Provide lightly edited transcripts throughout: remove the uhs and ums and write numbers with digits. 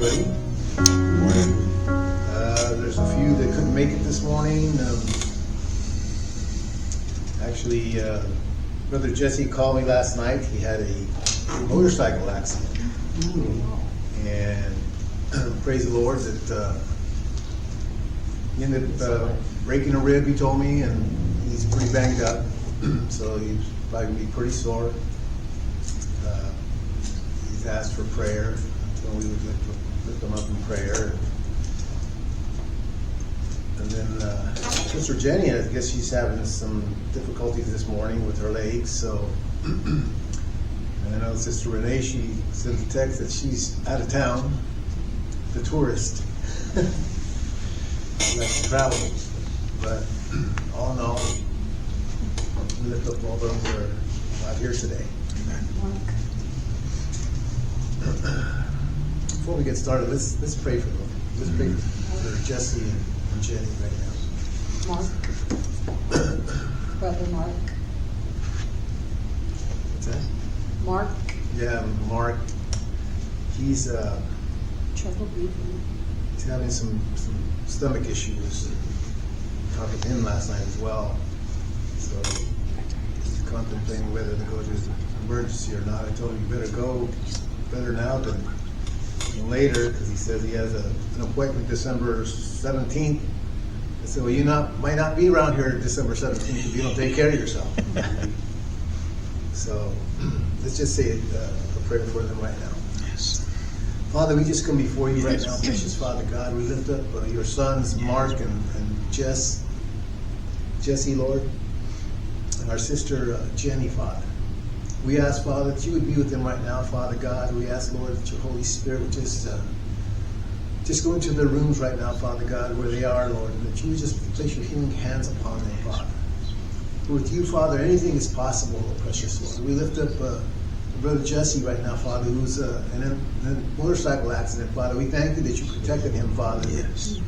everybody. Good morning. There's a few that couldn't make it this morning. Actually, Brother Jesse called me last night. He had a motorcycle accident. And praise the Lord that he ended up breaking a rib, he told me, and he's pretty banged up. So he's probably going to be pretty sore. He's asked for prayer. So we would lift them up in prayer. And then Sister Jenny, I guess she's having some difficulties this morning with her legs. So, and I know Sister Renee, she sent a text that she's out of town, the tourist. She likes to travel. But all in all, we lift up all those that are out here today. Before we get started, let's pray for them. Let's pray for Jesse and Jenny right now. Mark. Brother Mark. What's that? Mark. Yeah, Mark. He's Trouble breathing. he's having some stomach issues. Talking to him last night as well. So he's contemplating whether to go to emergency or not. I told him you better go, better now than later, because he says he has an appointment December 17th. I said, well, you might not be around here December 17th if you don't take care of yourself. So let's just say a prayer for them right now. Yes. Father, we just come before you right now, precious Father God. We lift up your sons, Mark and Jesse, Lord, and our sister Jenny, Father. We ask, Father, that you would be with them right now, Father God. We ask, Lord, that your Holy Spirit would just go into their rooms right now, Father God, where they are, Lord, and that you would just place your healing hands upon them, Father. For with you, Father, anything is possible, oh precious Lord. We lift up Brother Jesse right now, Father, who's in a motorcycle accident, Father. We thank you that you protected him, Father. Yes.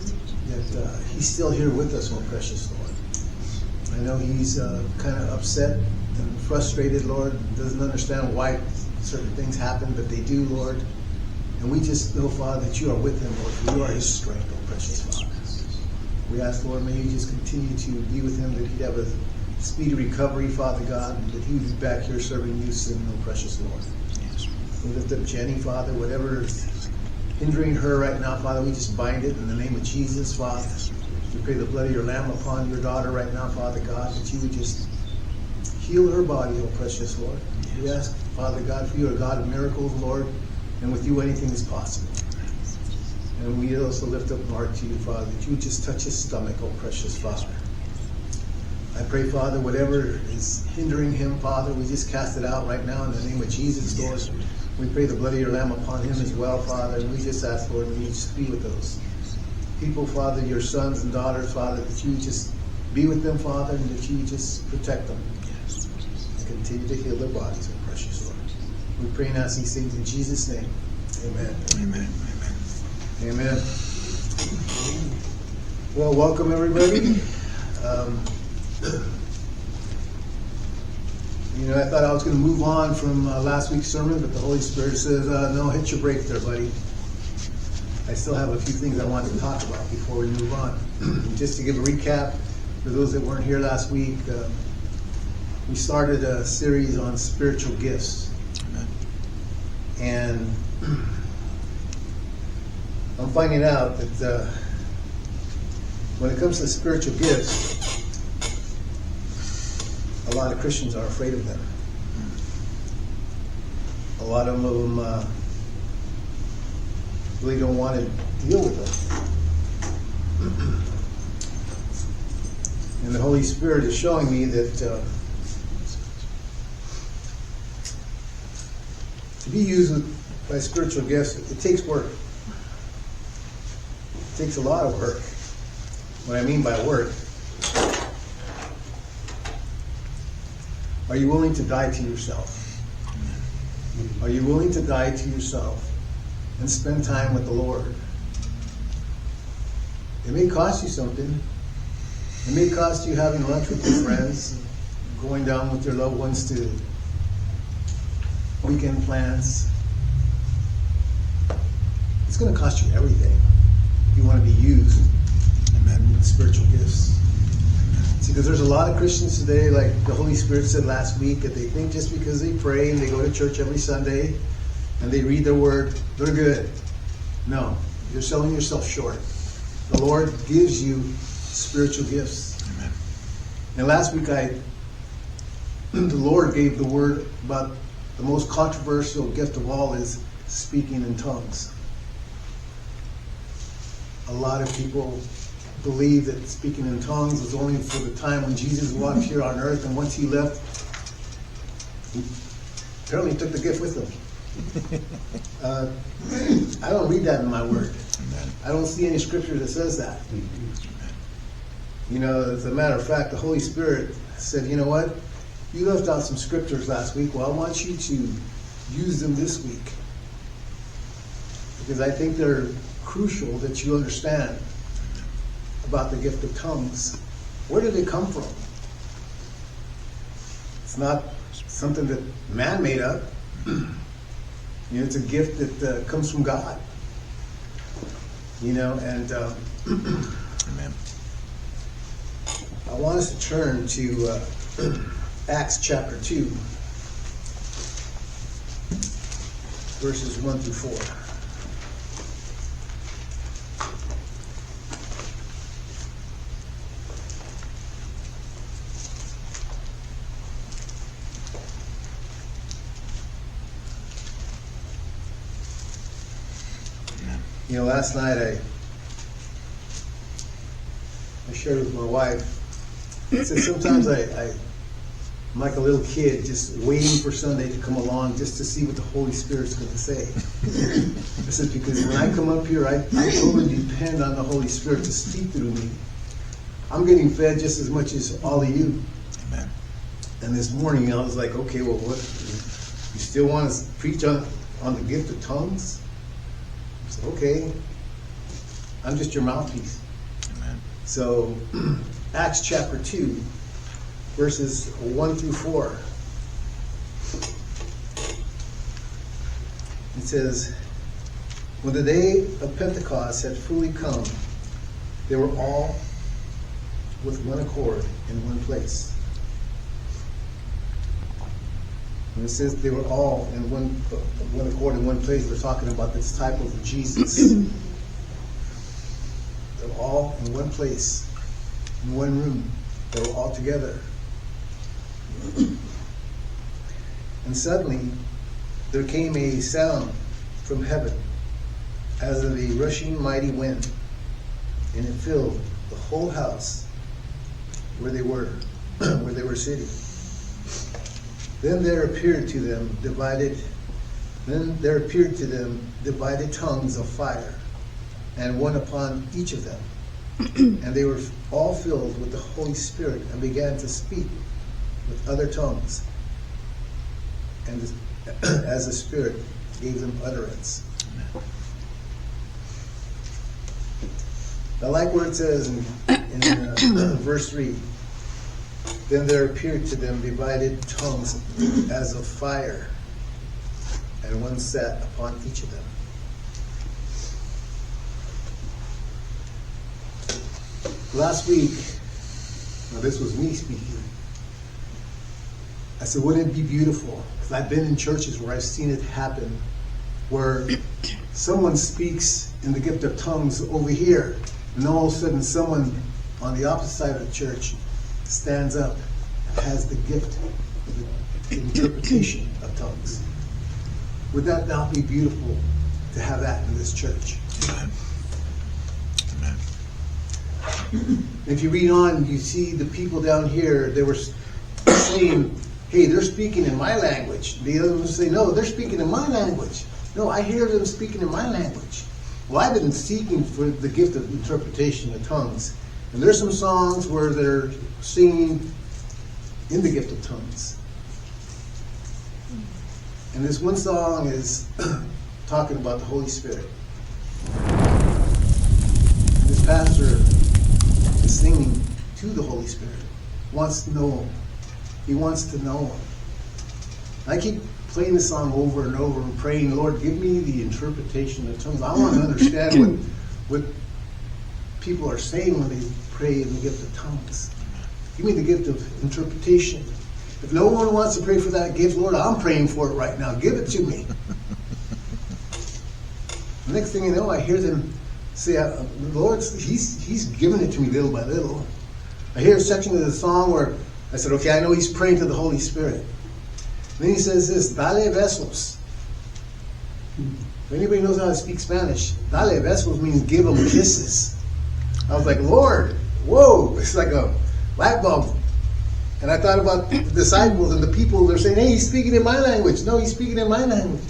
That he's still here with us, oh precious Lord. I know he's kind of upset and frustrated, Lord, doesn't understand why certain things happen, but they do, Lord. And we just know, Father, that you are with him, Lord, for you are his strength, oh precious Father. We ask, Lord, may you just continue to be with him, that he'd have a speedy recovery, Father God, and that he would be back here serving you soon, oh precious Lord. Yes. We lift up Jenny, Father, whatever is hindering her right now, Father, we just bind it in the name of Jesus, Father. We pray the blood of your Lamb upon your daughter right now, Father God, that you would just heal her body, oh precious Lord. We ask, Father God, for you are a God of miracles, Lord, and with you anything is possible. And we also lift up Mark to you, Father, that you would just touch his stomach, oh precious Father. I pray, Father, whatever is hindering him, Father, we just cast it out right now in the name of Jesus, Lord. We pray the blood of your Lamb upon him as well, Father, and we just ask, Lord, that you just be with those people, Father, your sons and daughters, Father, that you just be with them, Father, and that you just protect them. Yes. And continue to heal their bodies, oh precious Lord. We pray and ask these things in Jesus' name. Amen. Amen. Amen. Well, welcome everybody. I thought I was going to move on from last week's sermon, but the Holy Spirit says, no, hit your break there, buddy. I still have a few things I want to talk about before we move on. Just to give a recap, for those that weren't here last week, we started a series on spiritual gifts. Amen. And I'm finding out that when it comes to spiritual gifts, a lot of Christians are afraid of them. A lot of them really don't want to deal with them. And the Holy Spirit is showing me that to be used by spiritual gifts, it takes work. It takes a lot of work. What I mean by work, are you willing to die to yourself? Are you willing to die to yourself and spend time with the Lord? It may cost you something. It may cost you having lunch with your friends, going down with your loved ones to weekend plans. It's going to cost you everything if you want to be used in spiritual gifts. See, because there's a lot of Christians today, like the Holy Spirit said last week, that they think just because they pray and they go to church every Sunday and they read their word, they're good. No, you're selling yourself short. The Lord gives you spiritual gifts. Amen. And last week, the Lord gave the word about the most controversial gift of all is speaking in tongues. A lot of people believe that speaking in tongues was only for the time when Jesus walked here on earth, and once he left, he apparently took the gift with him. I don't read that in my word. Amen. I don't see any scripture that says that. You know, as a matter of fact, the Holy Spirit said, you know what? You left out some scriptures last week. Well, I want you to use them this week. Because I think they're crucial that you understand about the gift of tongues. Where did it come from? It's not something that man made up. You know, it's a gift that comes from God. You know, and Amen. I want us to turn to Acts chapter 2, verses 1 through 4. You know, last night I shared with my wife. I said sometimes I'm like a little kid just waiting for Sunday to come along just to see what the Holy Spirit's going to say. I said, because when I come up here, I totally depend on the Holy Spirit to speak through me. I'm getting fed just as much as all of you. Amen. And this morning I was like, okay, well, what? You still want to preach on the gift of tongues? I said, okay. I'm just your mouthpiece. Amen. So, Acts chapter 2, verses 1 through 4. It says, when the day of Pentecost had fully come, they were all with one accord in one place. When it says they were all in one accord in one place, we're talking about the disciples of Jesus. They were all in one place, in one room. They were all together. And suddenly there came a sound from heaven as of a rushing mighty wind, and it filled the whole house where they were sitting. Then there appeared to them divided tongues of fire, and one upon each of them. And they were all filled with the Holy Spirit and began to speak with other tongues, and as the Spirit gave them utterance. I like where it says in verse 3, then there appeared to them divided tongues as of fire, and one sat upon each of them. Last week, now this was me speaking, I said, wouldn't it be beautiful? Because I've been in churches where I've seen it happen, where someone speaks in the gift of tongues over here, and all of a sudden someone on the opposite side of the church stands up and has the gift of the interpretation of tongues. Would that not be beautiful to have that in this church? Amen. Amen. If you read on, you see the people down here, they were saying, hey, they're speaking in my language. The other ones say, no, they're speaking in my language. No, I hear them speaking in my language. Well, I've been seeking for the gift of interpretation of tongues. And there's some songs where they're singing in the gift of tongues. And this one song is talking about the Holy Spirit. And this pastor is singing to the Holy Spirit. Wants to know him. He wants to know him. I keep playing the song over and over and praying, Lord, give me the interpretation of tongues. I want to understand what people are saying when they pray in the gift of tongues. Give me the gift of interpretation. If no one wants to pray for that gift, Lord, I'm praying for it right now. Give it to me. The next thing you know, I hear them say, the Lord, he's giving it to me little by little. I hear a section of the song where I said, okay, I know he's praying to the Holy Spirit. Then he says this, dale besos. If anybody knows how to speak Spanish, dale besos means give them kisses. I was like, Lord, whoa, it's like a light bulb. And I thought about the disciples and the people, they're saying, hey, he's speaking in my language. No, he's speaking in my language.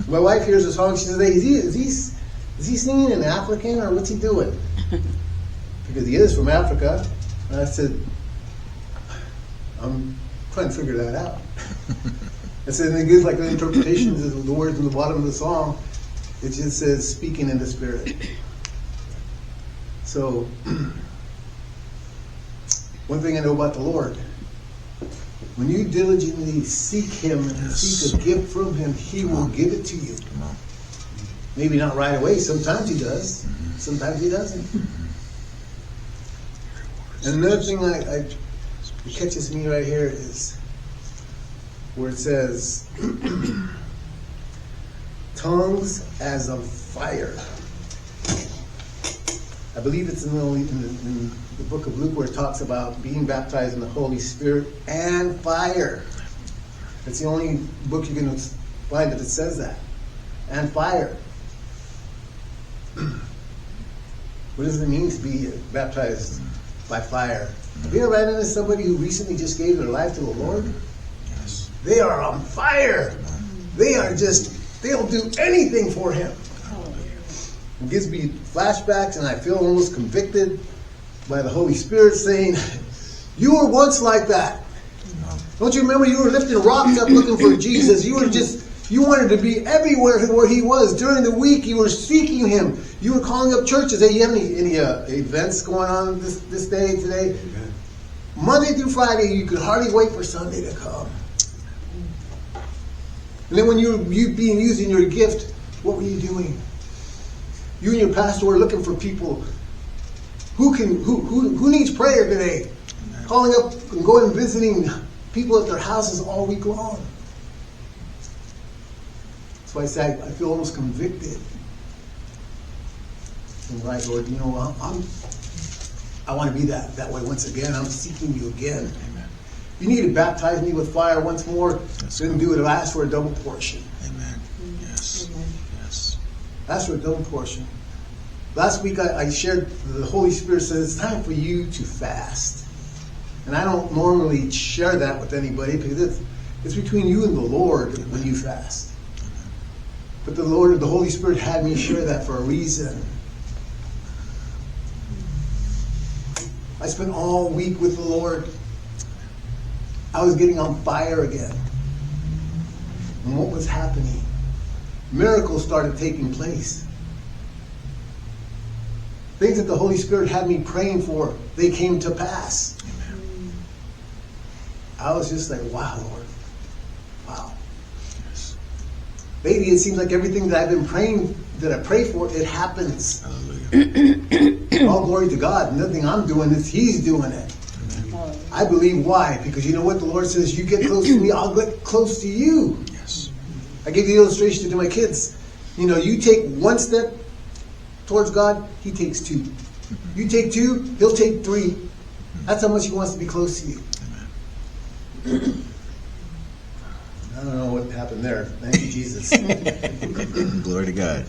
My wife hears a song, she says, hey, is he singing in African or what's he doing? Because he is from Africa. And I said, I'm trying to figure that out. I said, and it gives like the interpretations of the words in the bottom of the song. It just says, speaking in the Spirit. So, one thing I know about the Lord, when you diligently seek Him and seek a gift from Him, He will give it to you. Maybe not right away. Sometimes He does. Sometimes He doesn't. And another thing that catches me right here is where it says, tongues as of fire. I believe it's in the book of Luke where it talks about being baptized in the Holy Spirit and fire. It's the only book you're going to find that it says that. And fire. What does it mean to be baptized by fire? Have you ever ran into somebody who recently just gave their life to the Lord? Yes. They are on fire. They are they'll do anything for Him. It gives me flashbacks and I feel almost convicted by the Holy Spirit saying, you were once like that. Don't you remember you were lifting rocks up looking for Jesus? You wanted to be everywhere where He was. During the week you were seeking Him. You were calling up churches. Hey, you have any events going on this day, today? Amen. Monday through Friday you could hardly wait for Sunday to come. And then when you being using your gift, what were you doing? You and your pastor were looking for people who needs prayer today. Amen. Calling up and going and visiting people at their houses all week long. That's why I say I feel almost convicted. And right, Lord, you know, I want to be that way once again. I'm seeking you again. Amen. You need to baptize me with fire once more. Then do it. Ask for a double portion. Amen. Yes. Amen. Yes. Ask for a double portion. Last week I shared the Holy Spirit says it's time for you to fast. And I don't normally share that with anybody because it's between you and the Lord when you fast. But the Holy Spirit had me share that for a reason. I spent all week with the Lord. I was getting on fire again. And what was happening? Miracles started taking place. Things that the Holy Spirit had me praying for, they came to pass. Amen. I was just like, wow, Lord. Wow. Yes. Lately, it seems like everything that I've been praying, that I pray for, it happens. Hallelujah. All glory to God. Nothing I'm doing, it's He's doing it. Amen. I believe why? Because you know what? The Lord says, you get close to me, I'll get close to you. Yes. I gave the illustration to my kids. You know, you take one step towards God, He takes two. You take two, He'll take three. That's how much He wants to be close to you. Amen. I don't know what happened there. Thank you, Jesus. Glory to God.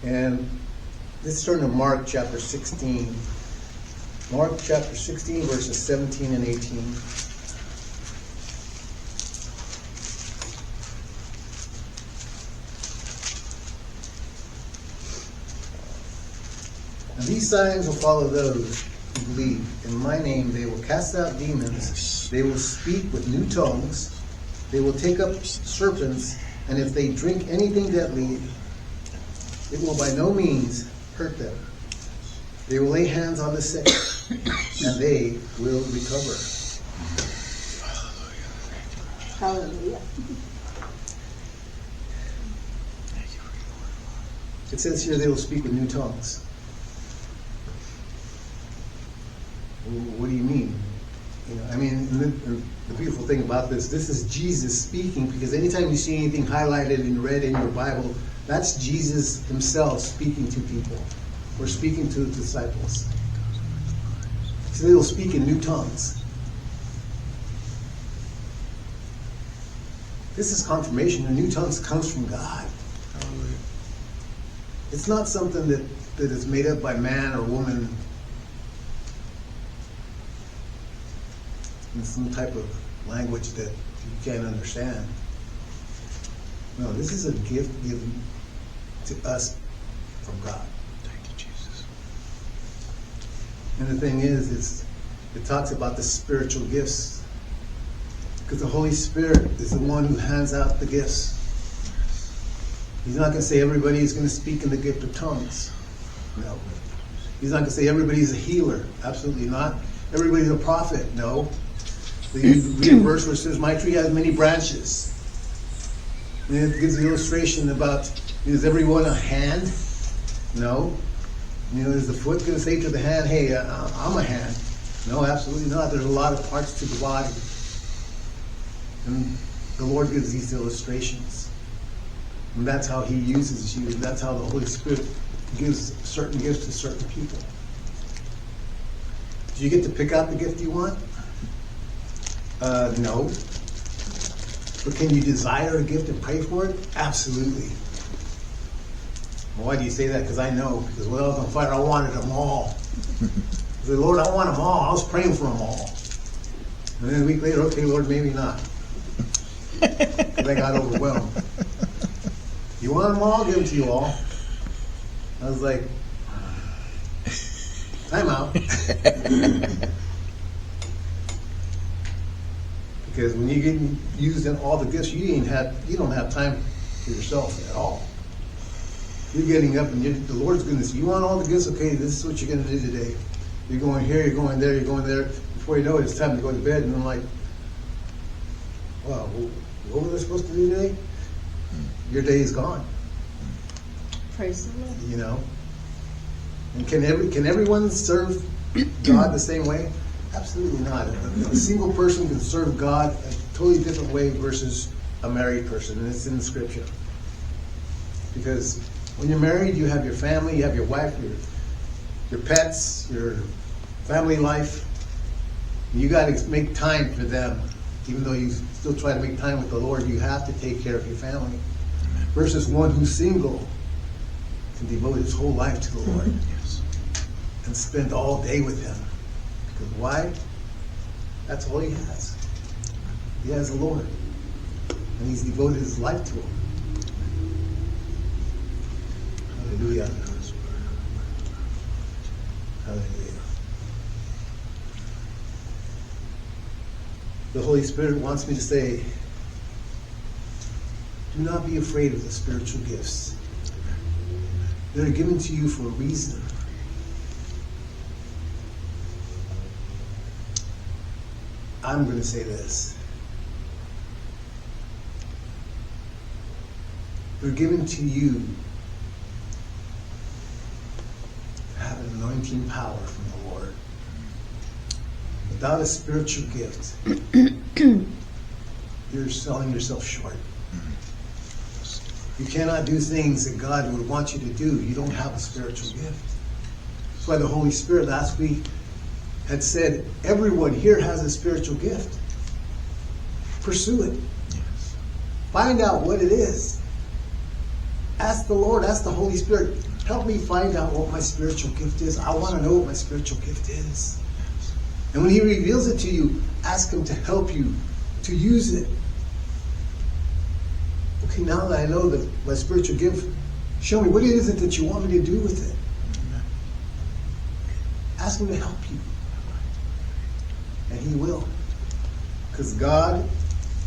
And let's turn to Mark chapter 16. Mark chapter 16, verses 17 and 18. And these signs will follow those who believe. In my name they will cast out demons. Yes. They will speak with new tongues. They will take up serpents. And if they drink anything deadly, it will by no means hurt them. They will lay hands on the sick, and they will recover. Hallelujah. It says here they will speak with new tongues. What do you mean? You know, I mean, the beautiful thing about this is Jesus speaking, because anytime you see anything highlighted and read in your Bible, that's Jesus himself speaking to people, or speaking to the disciples. So they will speak in new tongues. This is confirmation. The new tongues comes from God. It's not something that is made up by man or woman in some type of language that you can't understand. No, this is a gift given to us from God. Thank you, Jesus. And the thing is, it talks about the spiritual gifts. Because the Holy Spirit is the one who hands out the gifts. He's not going to say everybody is going to speak in the gift of tongues. No. He's not going to say everybody's a healer. Absolutely not. Everybody's a prophet. No. You read a verse where it says, my tree has many branches. And it gives the illustration about, is everyone a hand? No. You know, is the foot going to say to the hand, hey, I'm a hand? No, absolutely not. There's a lot of parts to the body. And the Lord gives these illustrations. And that's how he uses you. That's how the Holy Spirit gives certain gifts to certain people. Do you get to pick out the gift you want? No. But can you desire a gift and pray for it? Absolutely. Well, why do you say that? Because I know. Because when I was on fire, I wanted them all. I said, Lord, I want them all. I was praying for them all. And then a week later, okay, Lord, maybe not. Because I got overwhelmed. You want them all? I'll give them to you all. I was like, I'm out. Because when you get used in all the gifts, you don't have time for yourself at all. You're getting up and the Lord's going to say, you want all the gifts? Okay, this is what you're going to do today. You're going here, you're going there, you're going there. Before you know it, it's time to go to bed. And I'm like, wow, what were they supposed to do today? Your day is gone. Praise the Lord. You know? And can everyone serve God the same way? Absolutely not. A single person can serve God a totally different way versus a married person, and it's in the scripture. Because when you're married, you have your family, you have your wife, your pets, your family life. You got to make time for them. Even though you still try to make time with the Lord, you have to take care of your family. Versus one who's single can devote his whole life to the Lord. Yes. And spend all day with him. Because why? That's all he has. He has the Lord. And he's devoted his life to him. Hallelujah. Hallelujah. The Holy Spirit wants me to say, do not be afraid of the spiritual gifts. They're given to you for a reason. I'm going to say this. They're given to you to have an anointing power from the Lord. Without a spiritual gift, you're selling yourself short. You cannot do things that God would want you to do. You don't have a spiritual gift. That's why the Holy Spirit last week had said, everyone here has a spiritual gift. Pursue it. Yes. Find out what it is. Ask the Lord, ask the Holy Spirit, help me find out what my spiritual gift is. I want to know what my spiritual gift is. And when he reveals it to you, ask him to help you to use it. Okay, now that I know that my spiritual gift, show me what is it that you want me to do with it. Ask him to help you. And he will. Because God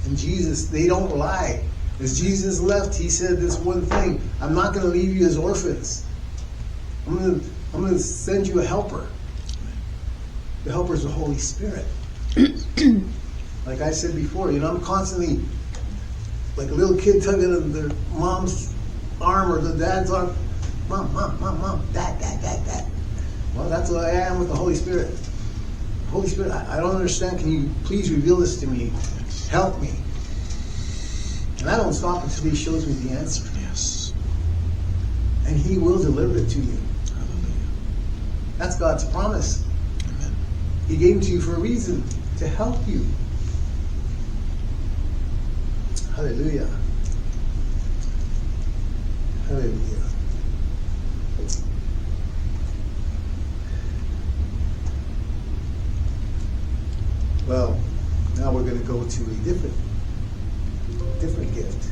and Jesus, they don't lie. As Jesus left, he said this one thing, I'm not going to leave you as orphans. I'm gonna send you a helper. The helper is the Holy Spirit. Like I said before, I'm constantly like a little kid tugging at their mom's arm or the dad's arm. Mom, dad. Well, that's what I am with the Holy Spirit. Holy Spirit, I don't understand. Can you please reveal this to me? Help me. And I don't stop until He shows me the answer. Yes. And He will deliver it to you. Hallelujah. That's God's promise. Amen. He gave it to you for a reason, to help you. Hallelujah. Hallelujah. Well, now we're going to go to a different gift.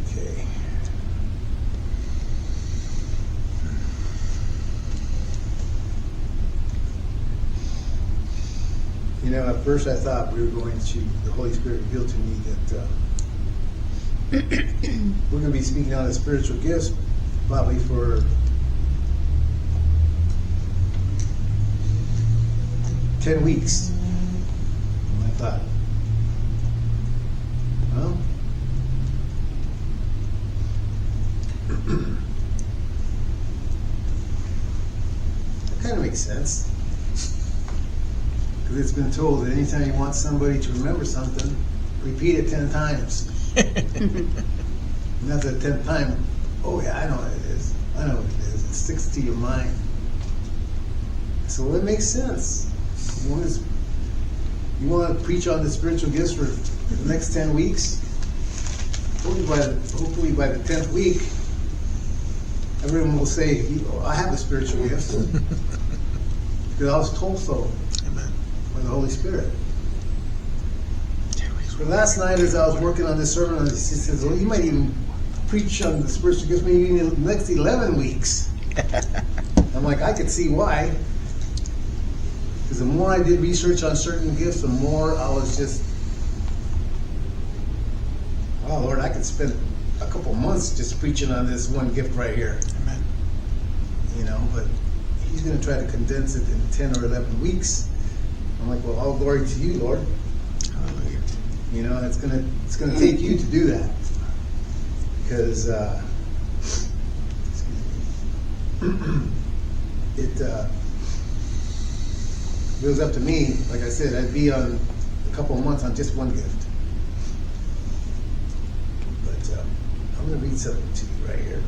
Okay. At first I thought we were going to, the Holy Spirit revealed to me that we're going to be speaking on the spiritual gifts probably for 10 weeks. And I thought, well, that kind of makes sense. Because it's been told that anytime you want somebody to remember something, repeat it 10 times. And that's the 10th time, oh yeah, I know what it is. I know what it is. It sticks to your mind. So it makes sense. You want to preach on the spiritual gifts for the next 10 weeks? Hopefully by the 10th week, everyone will say, I have the spiritual gifts. Because I was told so. Amen. By the Holy Spirit. 10 weeks. But last night as I was working on this sermon, he says, well, you might even preach on the spiritual gifts maybe in the next 11 weeks. I'm like, I could see why. Because the more I did research on certain gifts, the more I was just, wow, Lord, I could spend a couple months just preaching on this one gift right here. Amen. But He's going to try to condense it in 10 or 11 weeks. I'm like, well, all glory to you, Lord. Hallelujah. It's gonna take you to do that, because if it was up to me, like I said, I'd be on a couple of months on just one gift. But I'm gonna read something to you right here.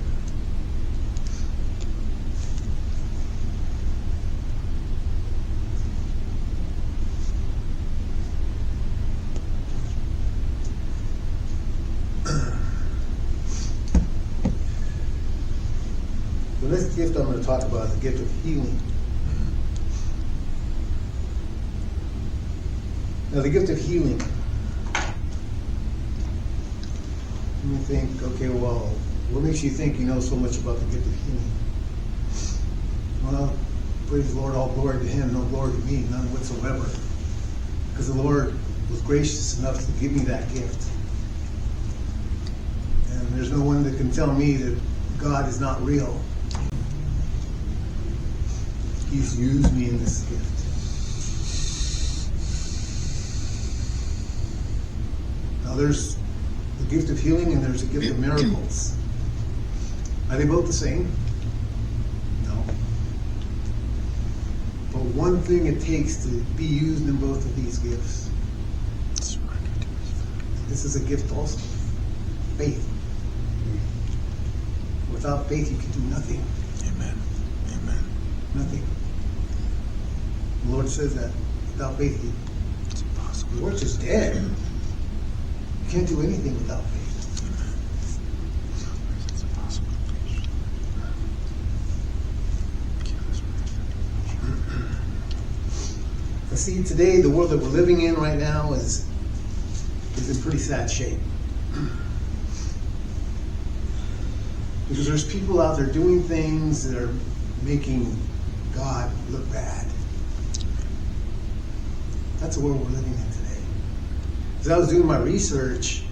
The next gift I'm going to talk about is the gift of healing. Now, the gift of healing. You think, okay, well, what makes you think you know so much about the gift of healing? Well, praise the Lord, all glory to Him, no glory to me, none whatsoever. Because the Lord was gracious enough to give me that gift. And there's no one that can tell me that God is not real. He's used me in this gift. Now there's the gift of healing and there's the gift of miracles. Are they both the same? No. But one thing it takes to be used in both of these gifts. This is a gift also. Faith. Without faith you can do nothing. Amen. Amen. Nothing. The Lord says that without faith, It's impossible. the works is dead. You can't do anything without faith. It's impossible. But see, today, the world that we're living in right now is in pretty sad shape. Because there's people out there doing things that are making God look bad. That's the world we're living in today. As I was doing my research,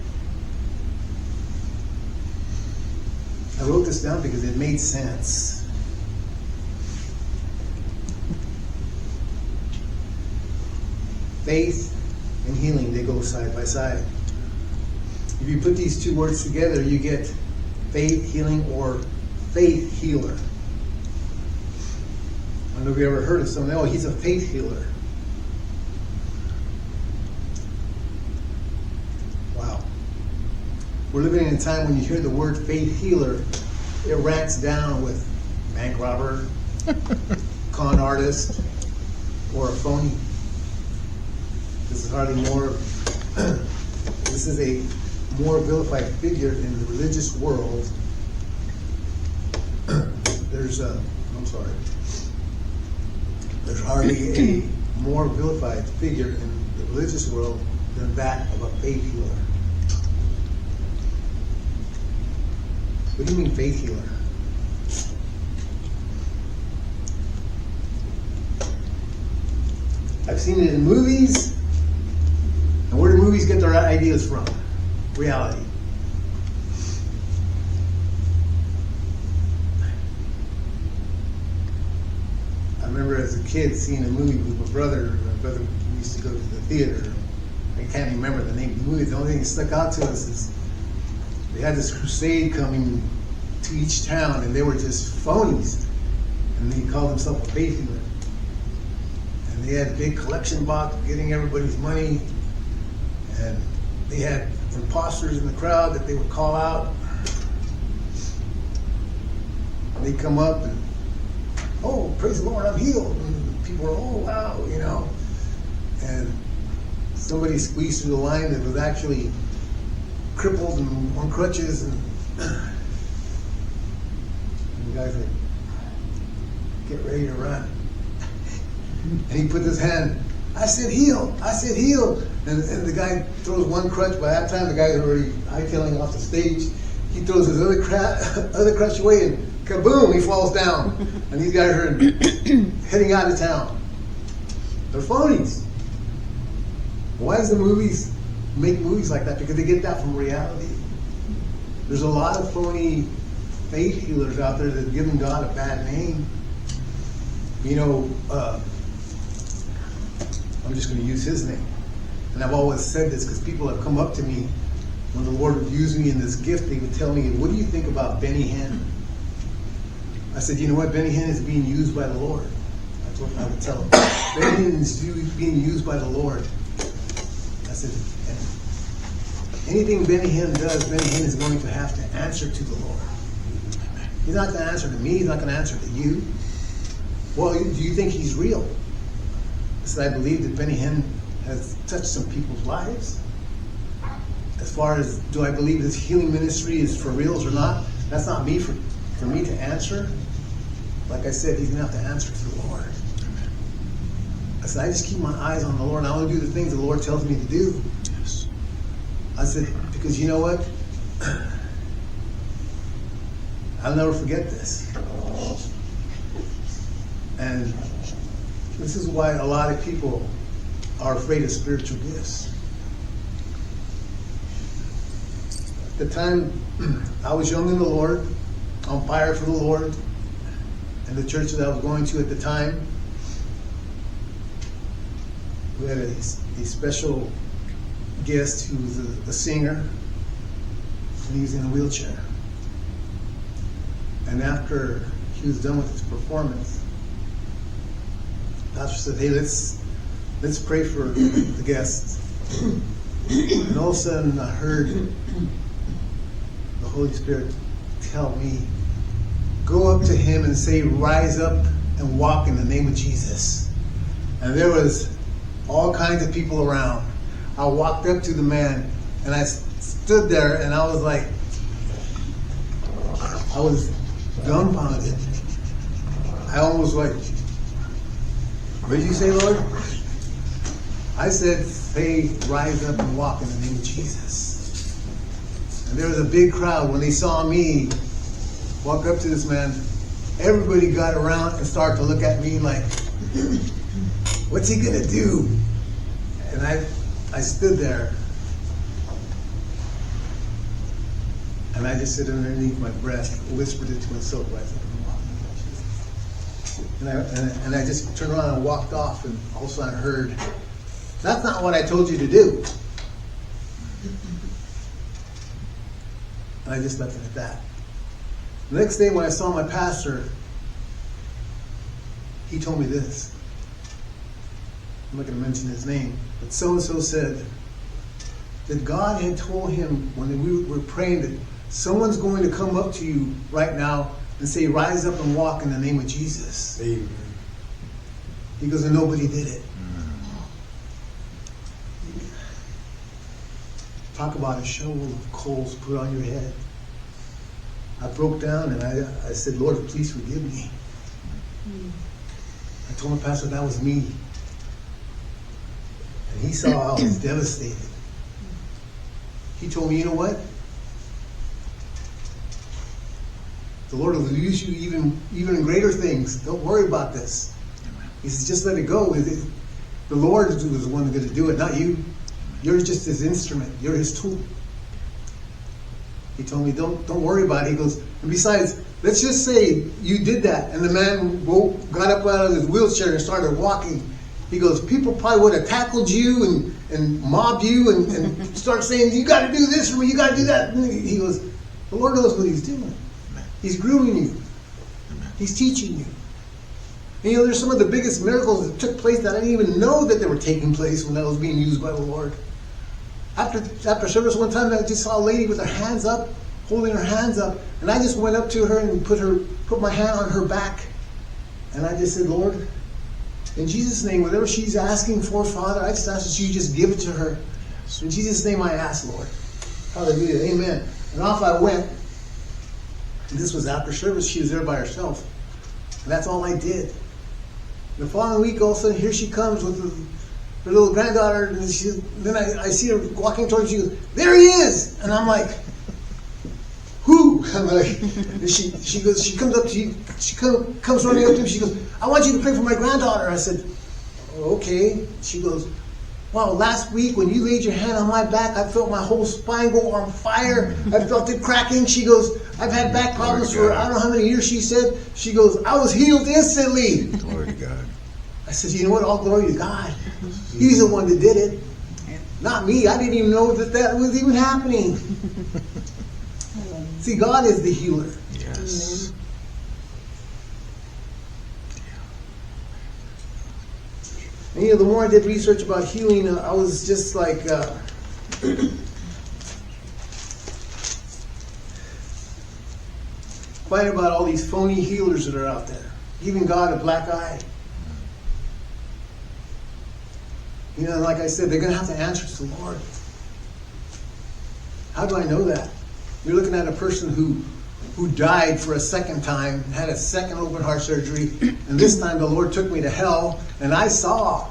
I wrote this down because it made sense. Faith and healing, they go side by side. If you put these two words together, you get faith healing or faith healer. I don't know if you ever heard of someone, oh, he's a faith healer. Wow. We're living in a time when you hear the word faith healer, it ranks down with bank robber, con artist, or a phony. This is hardly more, this is a more vilified figure in the religious world. There's hardly a more vilified figure in the religious world than that of a faith healer. What do you mean faith healer? I've seen it in movies. And where do movies get their ideas from? Reality. I remember as a kid seeing a movie with my brother. My brother used to go to the theater. I can't even remember the name of the movie. The only thing that stuck out to us is they had this crusade coming to each town, and they were just phonies. And they called themselves a faith healer. And they had a big collection box getting everybody's money. And they had imposters in the crowd that they would call out. And they'd come up and, oh, praise the Lord, I'm healed. And people were, oh, wow, you know. And somebody squeezed through the line that was actually crippled and on crutches. And the guy's like, get ready to run. And he put his hand, I said heal, I said heal. And the guy throws one crutch. By that time, the guy's already hightailing off the stage. He throws his other crutch away, and kaboom, he falls down. And these guys are heading out of town. They're phonies. Why does the movies make movies like that? Because they get that from reality. There's a lot of phony faith healers out there that give God a bad name. You know, I'm just going to use his name. And I've always said this because people have come up to me when the Lord would use me in this gift. They would tell me, what do you think about Benny Hinn? I said, you know what? Benny Hinn is being used by the Lord. That's what I would tell them. Benny Hinn is being used by the Lord. I said, and anything Benny Hinn does, Benny Hinn is going to have to answer to the Lord. He's not going to answer to me. He's not going to answer to you. Well, do you think he's real? I said, I believe that Benny Hinn has touched some people's lives. As far as, do I believe his healing ministry is for reals or not? That's not me for me to answer. Like I said, he's going to have to answer to the Lord. I said, I just keep my eyes on the Lord, and I only do the things the Lord tells me to do. Yes. I said, because you know what? I'll never forget this. And this is why a lot of people are afraid of spiritual gifts. At the time, I was young in the Lord, on fire for the Lord, and the church that I was going to at the time, we had a special guest who was a singer, and he was in a wheelchair. And after he was done with his performance, the pastor said, hey, let's pray for the guests. And all of a sudden I heard the Holy Spirit tell me, go up to him and say, rise up and walk in the name of Jesus. And there was all kinds of people around. I walked up to the man and I stood there and I was like, I was dumbfounded. I almost like, what did you say, Lord? I said, say, rise up and walk in the name of Jesus. And there was a big crowd. When they saw me walk up to this man, everybody got around and started to look at me like, what's he going to do? And I stood there, and I just said underneath my breath, whispered it to myself, I said, and I just turned around and walked off, and all of a sudden I heard, that's not what I told you to do. And I just left it at that. The next day when I saw my pastor, he told me this. I'm not going to mention his name, but so-and-so said that God had told him when we were praying that someone's going to come up to you right now and say, rise up and walk in the name of Jesus. Amen. He goes, and nobody did it. Talk about a shovel of coals put on your head. I broke down and I said, Lord, please forgive me. I told my pastor that was me. And he saw I was devastated. He told me, you know what? The Lord will use you even in greater things. Don't worry about this. He says, just let it go. The Lord was the one going to do it, not you. You're just his instrument. You're his tool. He told me, don't worry about it. He goes, and besides, let's just say you did that, and the man got up out of his wheelchair and started walking. He goes, people probably would have tackled you and mobbed you and start saying, you got to do this for me, you got to do that. And he goes, the Lord knows what he's doing. He's grooming you. He's teaching you. And you know, there's some of the biggest miracles that took place that I didn't even know that they were taking place when I was being used by the Lord. After service one time, I just saw a lady with her hands up, holding her hands up, and I just went up to her and put my hand on her back, and I just said, Lord, in Jesus' name, whatever she's asking for, Father, I just ask that you just give it to her. In Jesus' name I ask, Lord. Hallelujah. Amen. And off I went. And this was after service. She was there by herself. And that's all I did. The following week, all of a sudden, here she comes with her little granddaughter, and then I see her walking towards me. She goes, there he is! And I'm like, who? I'm like, and she comes up to you, comes running up to me, she goes, I want you to pray for my granddaughter. I said, okay. She goes, wow, last week when you laid your hand on my back, I felt my whole spine go on fire. I felt it cracking. She goes, I've had back problems for I don't know how many years, she said. She goes, I was healed instantly. Glory to God. I said, you know what? All glory to God. He's the one that did it. Not me. I didn't even know that was even happening. See, God is the healer. Yes. And you know, the more I did research about healing, I was just like, fighting about all these phony healers that are out there, giving God a black eye. You know, like I said, they're going to have to answer to the Lord. How do I know that? You're looking at a person who died for a second time, had a second open heart surgery, and this time the Lord took me to hell, and I saw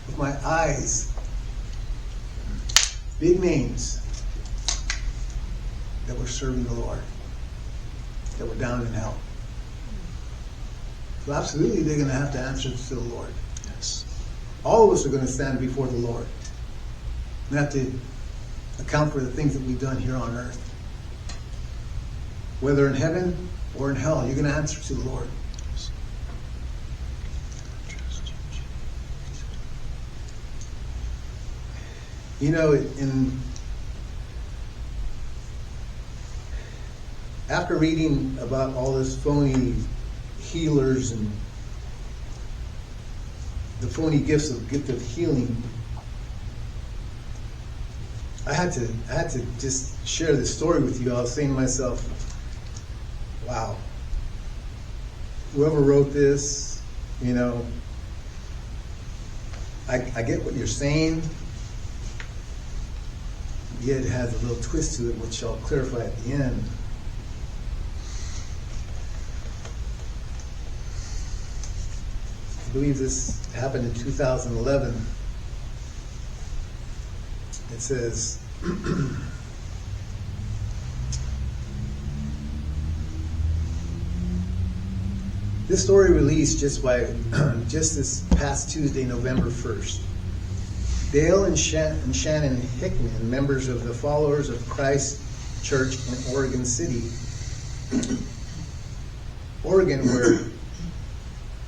with my eyes big names that were serving the Lord, that were down in hell. So absolutely they're going to have to answer to the Lord. Yes. All of us are going to stand before the Lord and have to account for the things that we've done here on earth. Whether in heaven or in hell, you're going to answer to the Lord. You know, after reading about all this phony healers and the phony gift of healing, I had to just share this story with you. I was saying to myself, wow, whoever wrote this, you know, I get what you're saying, yet it has a little twist to it, which I'll clarify at the end. I believe this happened in 2011. It says, this story released just this past Tuesday, November 1st. Dale and Shannon Hickman, members of the Followers of Christ Church in Oregon City, Oregon, where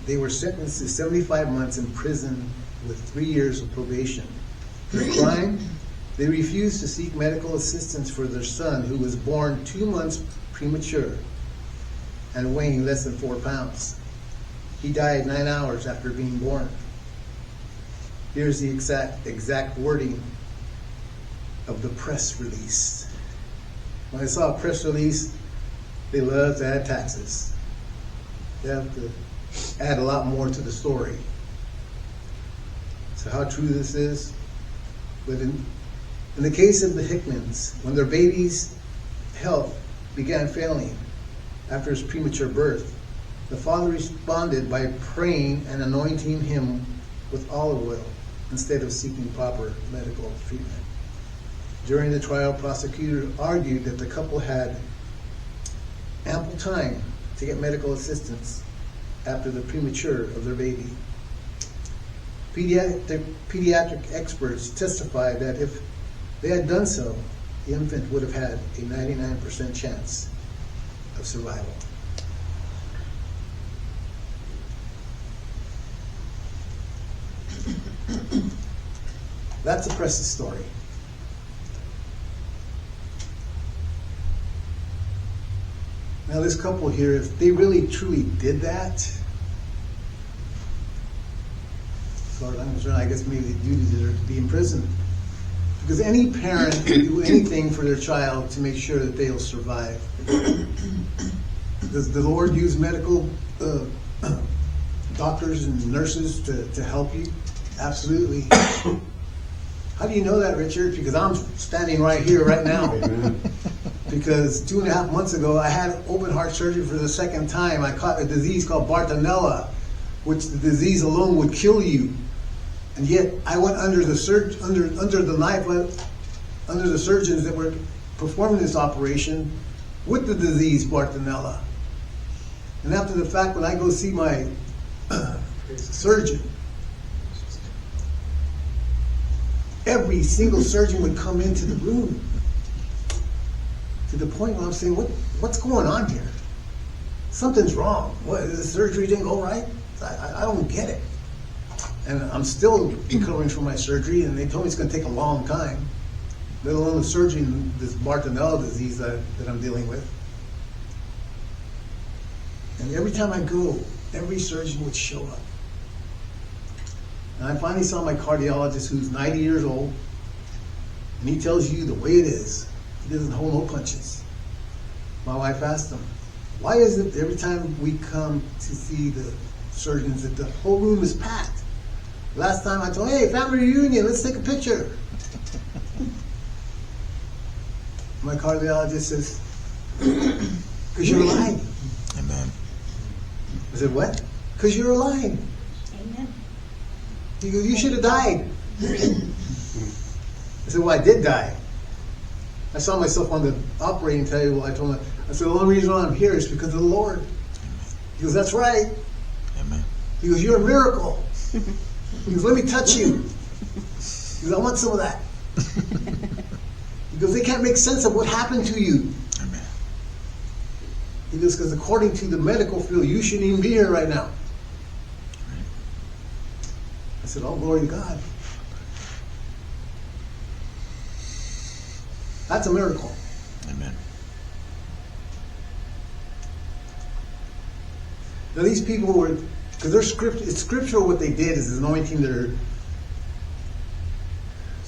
they were sentenced to 75 months in prison with 3 years of probation. For the crime, they refused to seek medical assistance for their son, who was born 2 months premature and weighing less than 4 pounds. He died 9 hours after being born. Here's the exact wording of the press release. When I saw a press release, they love to add taxes. They have to add a lot more to the story. So how true this is? But in the case of the Hickmans, when their baby's health began failing after his premature birth, the father responded by praying and anointing him with olive oil instead of seeking proper medical treatment. During the trial, prosecutor argued that the couple had ample time to get medical assistance after the premature of their baby. Pediatric experts testified that if they had done so, the infant would have had a 99% chance of survival. That's the press's story. Now this couple here, if they really truly did that, as far as I'm concerned, I guess maybe they do deserve to be in prison. Because any parent can do anything for their child to make sure that they'll survive. Does the Lord use medical doctors and nurses to help you? Absolutely. How do you know that, Richard? Because I'm standing right here, right now. Because 2.5 months ago, I had open heart surgery for the second time. I caught a disease called Bartonella, which the disease alone would kill you. And yet, I went under the knife, under the surgeons that were performing this operation with the disease Bartonella. And after the fact, when I go see my surgeon, every single surgeon would come into the room, to the point where I'm saying, what's going on here? Something's wrong. What, the surgery didn't go right? I don't get it. And I'm still recovering from my surgery, and they told me it's going to take a long time, let alone the surgery in this Bartonella disease that I'm dealing with. And every time I go, every surgeon would show up. And I finally saw my cardiologist, who's 90 years old, and he tells you the way it is. He doesn't hold no punches. My wife asked him, why is it every time we come to see the surgeons that the whole room is packed? Last time I told him, hey, family reunion, let's take a picture. My cardiologist says, because you're lying. Amen. I said, what? Because you're lying. Amen. He goes, you should have died. I said, well, I did die. I saw myself on the operating table. I told him, I said, the only reason why I'm here is because of the Lord. He goes, that's right. Amen. He goes, you're a miracle. He goes, let me touch you. He goes, I want some of that. He goes, they can't make sense of what happened to you. Amen. He goes, because according to the medical field, you shouldn't even be here right now. I said, oh, glory to God. That's a miracle. Amen. Now these people were, because it's scriptural what they did is anointing their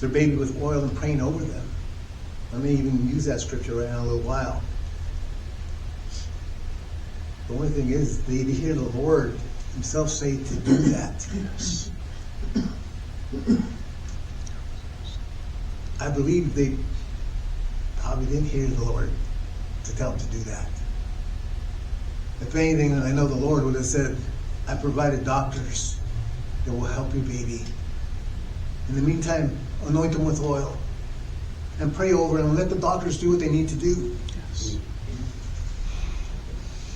baby with oil and praying over them. I may even use that scripture right now in a little while. The only thing is they hear the Lord himself say to do that. Yes. I believe they probably didn't hear the Lord to tell them to do that. If anything, I know the Lord would have said, I provided doctors that will help your baby. In the meantime, anoint them with oil and pray over them and let the doctors do what they need to do. Yes.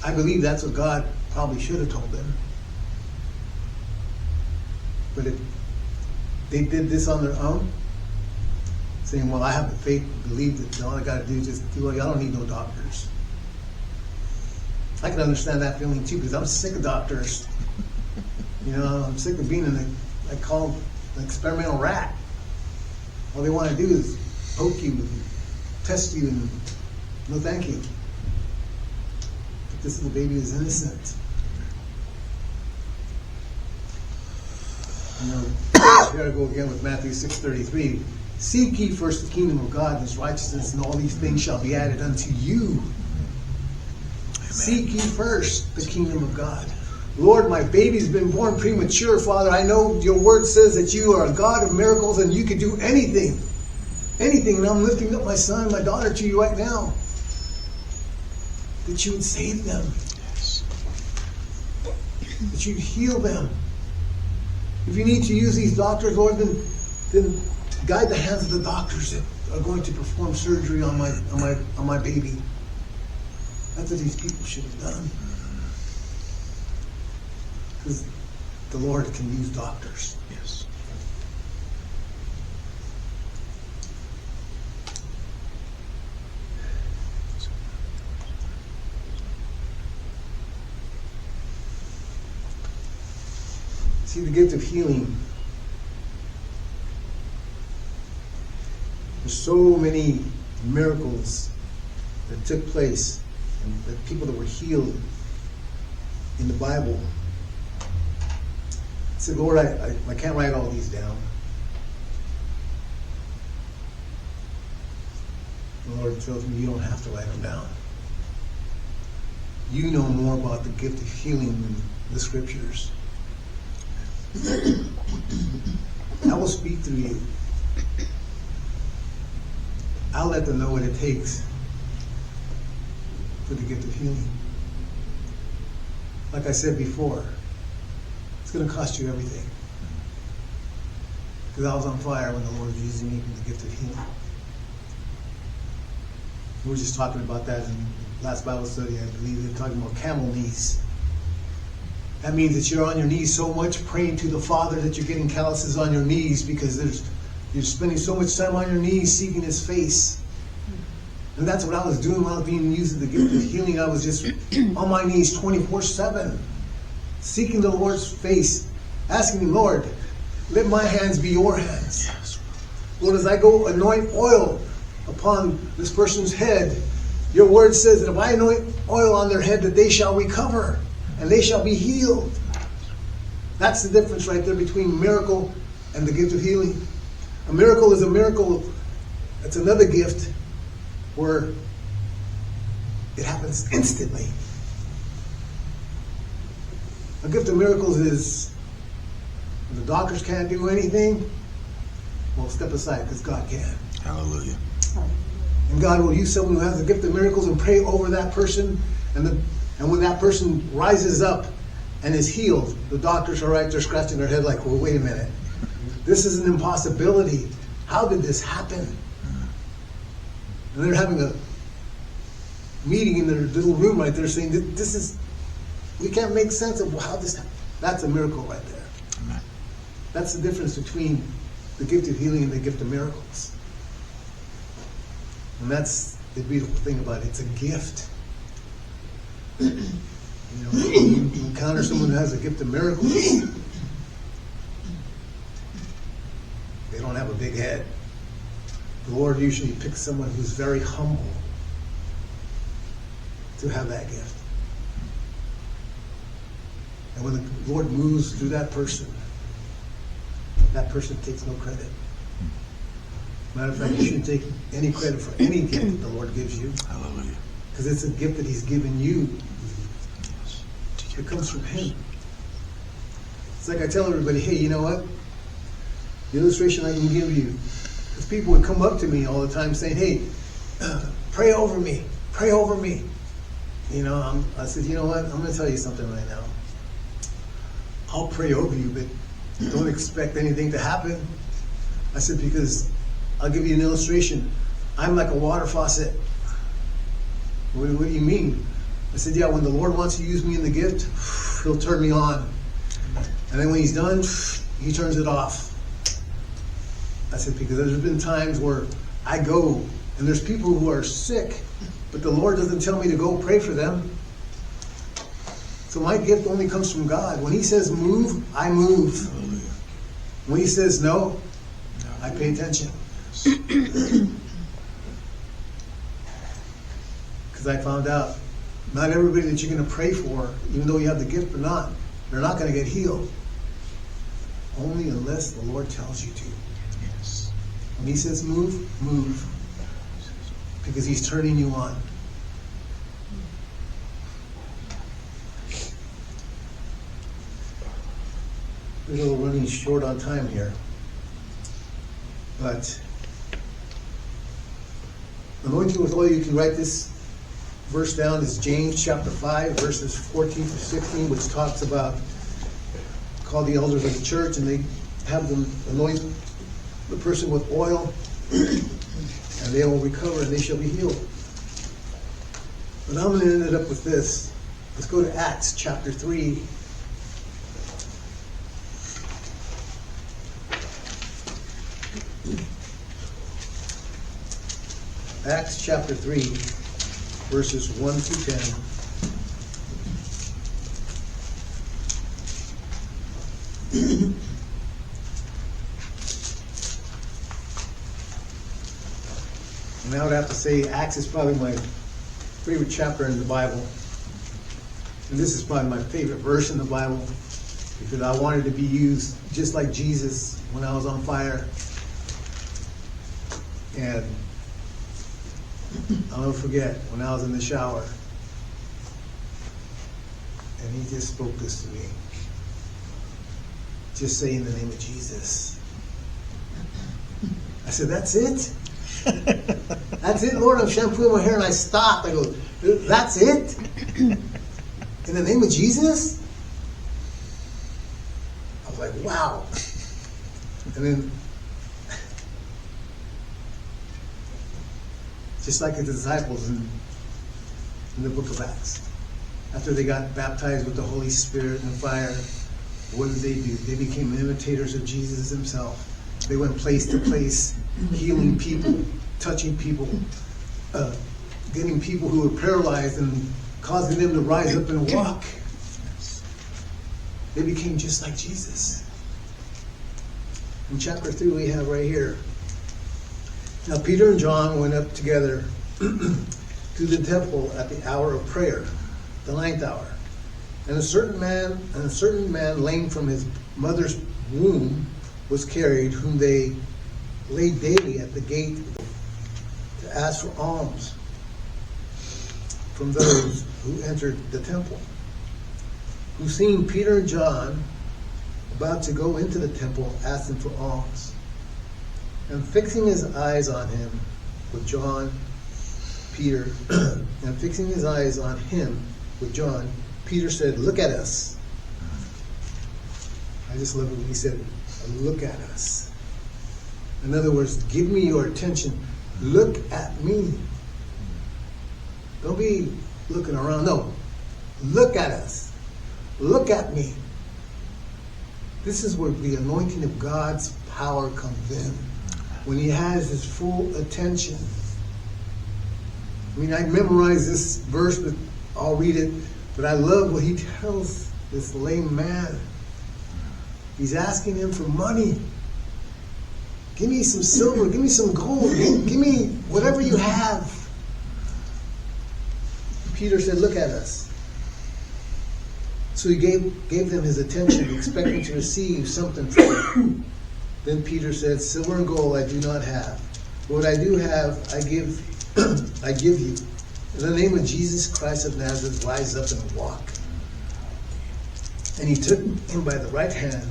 I believe that's what God probably should have told them. But they did this on their own, saying, well, I have the faith to believe that all I got to do is just do it. I don't need no doctors. I can understand that feeling too, because I'm sick of doctors. You know, I'm sick of being I call them an experimental rat. All they want to do is poke you and test you, and no thank you. But this little baby is innocent. You know, here I go again with Matthew 6:33. Seek ye first the kingdom of God and his righteousness, and all these things shall be added unto you. Amen. Seek ye first the kingdom of God. Lord, my baby's been born premature, Father. I know your word says that you are a God of miracles and you can do anything. Anything. And I'm lifting up my son and my daughter to you right now. That you would save them. Yes. That you'd heal them. If you need to use these doctors, Lord, then guide the hands of the doctors that are going to perform surgery on my baby. That's what these people should have done. Because the Lord can use doctors. Yes. See, the gift of healing. There's so many miracles that took place, and the people that were healed in the Bible. I said, Lord, I can't write all these down. The Lord tells me you don't have to write them down. You know more about the gift of healing than the scriptures. I will speak through you. I'll let them know what it takes for the gift of healing. Like I said before, it's going to cost you everything. Because I was on fire when the Lord was using me for the gift of healing. We were just talking about that in the last Bible study. I believe they were talking about camel knees. That means that you're on your knees so much praying to the Father that you're getting calluses on your knees because you're spending so much time on your knees seeking His face. And that's what I was doing while I was being used the gift of healing. I was just on my knees 24/7, seeking the Lord's face, asking Him, Lord, let my hands be your hands. Yes. Lord, as I go anoint oil upon this person's head, your word says that if I anoint oil on their head, that they shall recover and they shall be healed. That's the difference right there between miracle and the gift of healing. A miracle is a miracle. It's another gift where it happens instantly. A gift of miracles is when the doctors can't do anything, well, step aside because God can. Hallelujah. And God will use someone who has the gift of miracles and pray over that person. And when that person rises up and is healed, the doctors are right there scratching their head like, well, wait a minute. This is an impossibility. How did this happen? And they're having a meeting in their little room right there saying, we can't make sense of how this happened. That's a miracle right there. Amen. That's the difference between the gift of healing and the gift of miracles. And that's the beautiful thing about it. It's a gift. You know, when you encounter someone who has a gift of miracles, they don't have a big head. The Lord usually picks someone who's very humble to have that gift. And when the Lord moves through that person takes no credit. Matter of fact, you shouldn't take any credit for any gift that the Lord gives you. Hallelujah. Because it's a gift that He's given you. It comes from Him. It's like I tell everybody, hey, you know what? The illustration I can give you, because people would come up to me all the time saying, hey, pray over me. Pray over me. You know, I said, you know what? I'm going to tell you something right now. I'll pray over you, but don't expect anything to happen. I said, because I'll give you an illustration. I'm like a water faucet. What do you mean? I said, yeah, when the Lord wants to use me in the gift, He'll turn me on. And then when He's done, He turns it off. I said, because there's been times where I go and there's people who are sick, but the Lord doesn't tell me to go pray for them. So my gift only comes from God. When He says move, I move. Hallelujah. When He says no, I pay attention. Because I found out not everybody that you're going to pray for, even though you have the gift or not, they're not going to get healed. Only unless the Lord tells you to. Yes. When He says move, move. Because He's turning you on. We're a little running short on time here. But anointing with oil, you can write this verse down. Is James chapter 5, verses 14 to 16, which talks about call the elders of the church, and they have them anoint the person with oil, and they will recover and they shall be healed. But I'm going to end it up with this. Let's go to Acts chapter 3. Acts chapter 3, verses 1 through 10. And I would have to say Acts is probably my favorite chapter in the Bible. And this is probably my favorite verse in the Bible, because I wanted to be used just like Jesus when I was on fire. And I'll never forget when I was in the shower and He just spoke this to me. Just say in the name of Jesus. I said, that's it? That's it, Lord? I'm shampooing my hair and I stopped. I go, that's it? In the name of Jesus? I was like, wow. And then, just like the disciples in the book of Acts, after they got baptized with the Holy Spirit and fire, what did they do? They became imitators of Jesus Himself. They went place to place, healing people, touching people, getting people who were paralyzed and causing them to rise up and walk. They became just like Jesus. In chapter 3 we have right here. Now Peter and John went up together to the temple at the hour of prayer, the 9th hour. And a certain man lame from his mother's womb was carried, whom they laid daily at the gate to ask for alms from those who entered the temple. Who, seeing Peter and John about to go into the temple, asked them for alms. And fixing his eyes on him with John, Peter, and fixing his eyes on him with John, Peter said, look at us. I just love it when he said, look at us. In other words, give me your attention. Look at me. Don't be looking around. No. Look at us. Look at me. This is where the anointing of God's power comes in. When He has His full attention. I mean, I memorized this verse, but I'll read it. But I love what He tells this lame man. He's asking him for money. Give me some silver. Give me some gold. Give me whatever you have. Peter said, look at us. So he gave them his attention, expecting to receive something from them. Then Peter said, silver and gold I do not have. But what I do have, I give you. In the name of Jesus Christ of Nazareth, rise up and walk. And he took him by the right hand,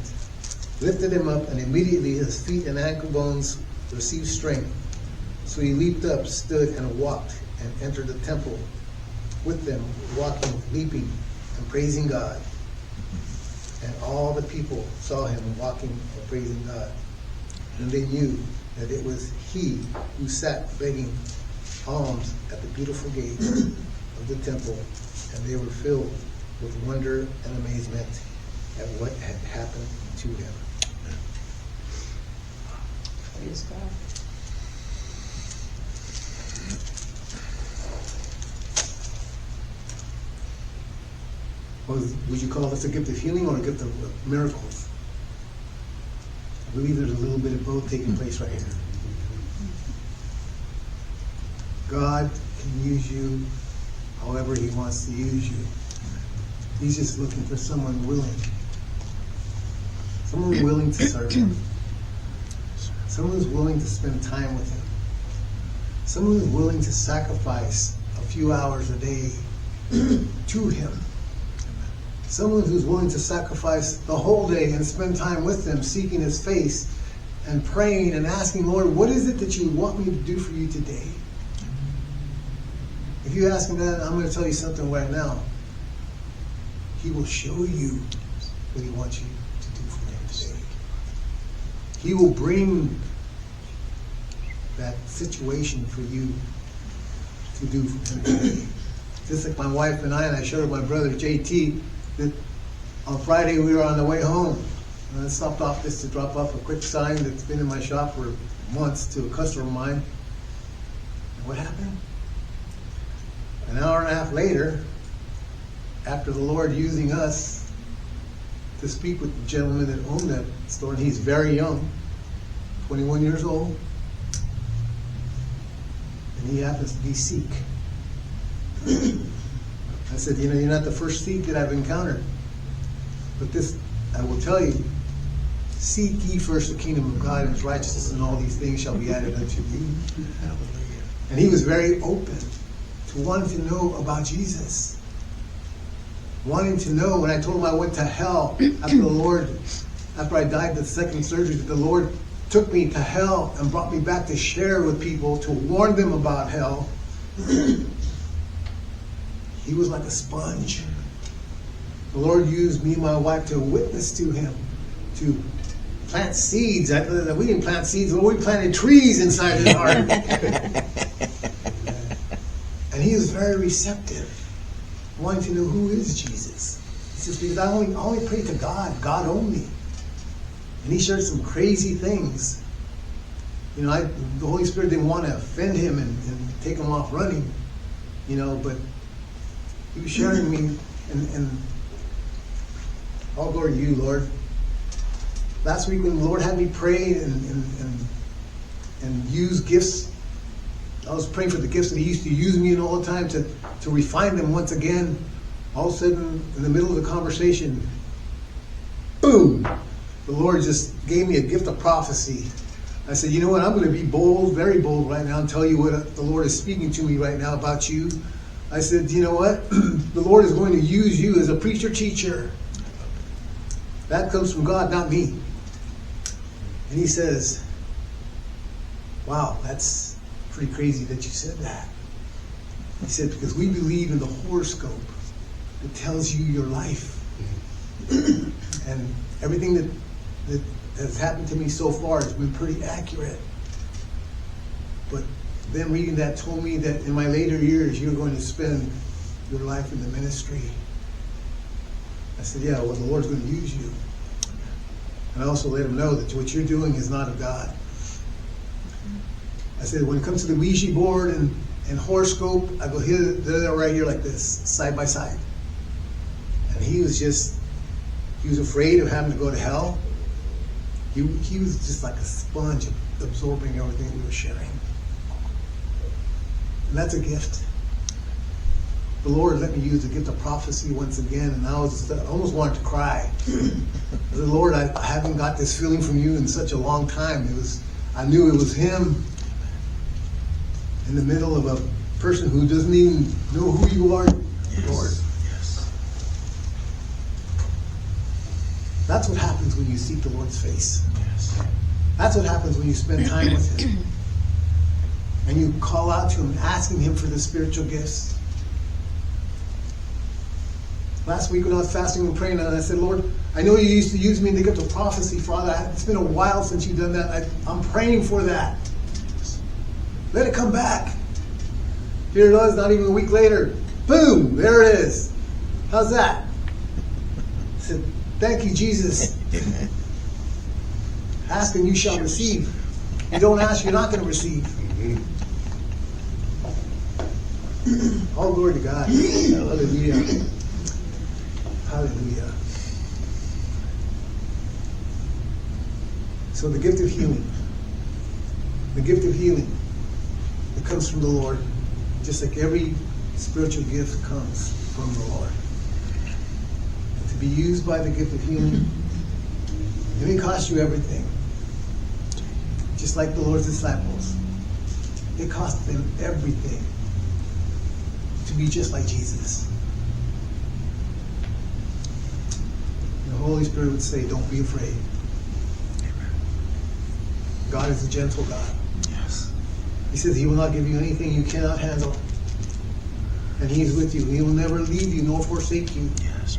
lifted him up, and immediately his feet and ankle bones received strength. So he leaped up, stood, and walked, and entered the temple with them, walking, leaping, and praising God. And all the people saw him walking and praising God. And they knew that it was he who sat begging alms at the beautiful gate of the temple, and they were filled with wonder and amazement at what had happened to him. Praise God. Would you call this a gift of healing or a gift of miracles? I believe there's a little bit of both taking place right here. God can use you however He wants to use you. He's just looking for someone willing. Someone willing to serve Him. Someone who's willing to spend time with Him. Someone who's willing to sacrifice a few hours a day to Him. Someone who's willing to sacrifice the whole day and spend time with Him, seeking His face and praying and asking, Lord, what is it that you want me to do for you today? If you ask Him that, I'm going to tell you something right now. He will show you what He wants you to do for Him today. He will bring that situation for you to do for Him today. Just like my wife and I showed my brother JT, that on Friday we were on the way home. And I stopped off just to drop off a quick sign that's been in my shop for months to a customer of mine. And what happened? An hour and a half later, after the Lord using us to speak with the gentleman that owned that store, and he's very young, 21 years old, and he happens to be Sikh. I said, you're not the first Sikh that I've encountered. But this, I will tell you, seek ye first the kingdom of God and His righteousness, and all these things shall be added unto you. And he was very open to wanting to know about Jesus. Wanting to know, when I told him I went to hell after I died the second surgery, that the Lord took me to hell and brought me back to share with people, to warn them about hell. He was like a sponge. The Lord used me and my wife to witness to him, to plant seeds. We didn't plant seeds, but we planted trees inside his heart. And he was very receptive, wanting to know who is Jesus. He says, because I only pray to God, God only. And he shared some crazy things. The Holy Spirit didn't want to offend him and take him off running, but he was sharing me, and all glory to you, Lord. Last week when the Lord had me pray and use gifts, I was praying for the gifts that He used to use me in all the time to refine them once again. All of a sudden, in the middle of the conversation, boom, the Lord just gave me a gift of prophecy. I said, you know what, I'm going to be bold, very bold right now, and tell you what the Lord is speaking to me right now about you. I said, you know what, the Lord is going to use you as a preacher-teacher. That comes from God, not me. And he says, wow, that's pretty crazy that you said that. He said, because we believe in the horoscope that tells you your life. And everything that has happened to me so far has been pretty accurate. But then reading that told me that in my later years, you're going to spend your life in the ministry. I said, yeah, well, the Lord's going to use you. And I also let him know that what you're doing is not of God. I said, when it comes to the Ouija board and horoscope, I go, here, they're right here like this, side by side. And he was afraid of having to go to hell. He was just like a sponge absorbing everything we were sharing. And that's a gift. The Lord let me use the gift of prophecy once again, and I almost wanted to cry. I said, Lord, I haven't got this feeling from you in such a long time. I knew it was him in the middle of a person who doesn't even know who you are, Lord. Yes. That's what happens when you seek the Lord's face. Yes. That's what happens when you spend time with him. And you call out to him, asking him for the spiritual gifts. Last week when I was fasting and praying, and I said, Lord, I know you used to use me in the gift of prophecy, Father. It's been a while since you've done that. I'm praying for that. Let it come back. Here it was, not even a week later. Boom, there it is. How's that? I said, thank you, Jesus. Ask and you shall receive. You don't ask, you're not going to receive. All glory to God. Hallelujah. Hallelujah. So the gift of healing. The gift of healing. It comes from the Lord. Just like every spiritual gift comes from the Lord. And to be used by the gift of healing, it may cost you everything. Just like the Lord's disciples. It cost them everything to be just like Jesus. The Holy Spirit would say, don't be afraid. God is a gentle God. Yes. He says he will not give you anything you cannot handle. And he is with you. He will never leave you nor forsake you. Yes.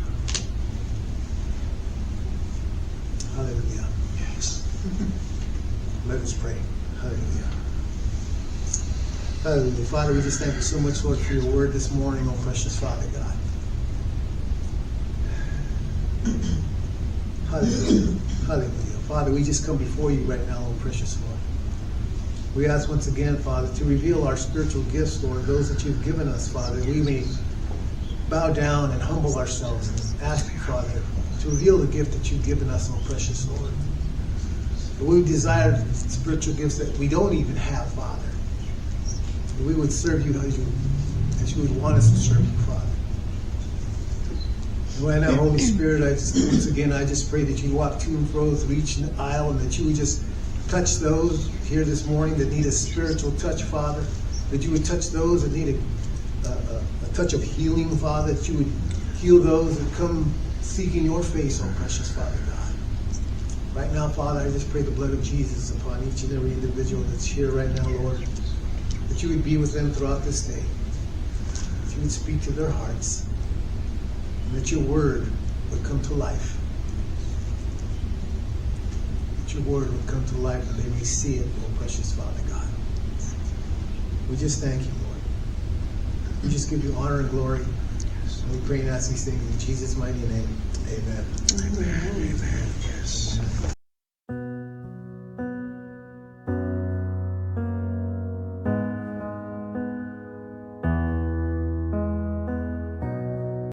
Hallelujah. Yes. Let us pray. Hallelujah. Hallelujah. Father, we just thank you so much, Lord, for your word this morning, oh precious Father God. Hallelujah. Hallelujah. Father, we just come before you right now, oh precious Lord. We ask once again, Father, to reveal our spiritual gifts, Lord, those that you've given us, Father. We may bow down and humble ourselves and ask you, Father, to reveal the gift that you've given us, oh precious Lord. But we desire spiritual gifts that we don't even have, Father. That we would serve you as you would want us to serve you, Father. And right now, Holy Spirit, once again, I just pray that you walk to and fro through each aisle and that you would just touch those here this morning that need a spiritual touch, Father. That you would touch those that need a touch of healing, Father. That you would heal those that come seeking your face, oh precious Father God. Right now, Father, I just pray the blood of Jesus upon each and every individual that's here right now, Lord. That you would be with them throughout this day. That you would speak to their hearts. And that your word would come to life. That your word would come to life and they may see it, oh precious Father God. We just thank you, Lord. We just give you honor and glory. And we pray and ask these things in Jesus' mighty name. Amen. Amen. Amen. Yes.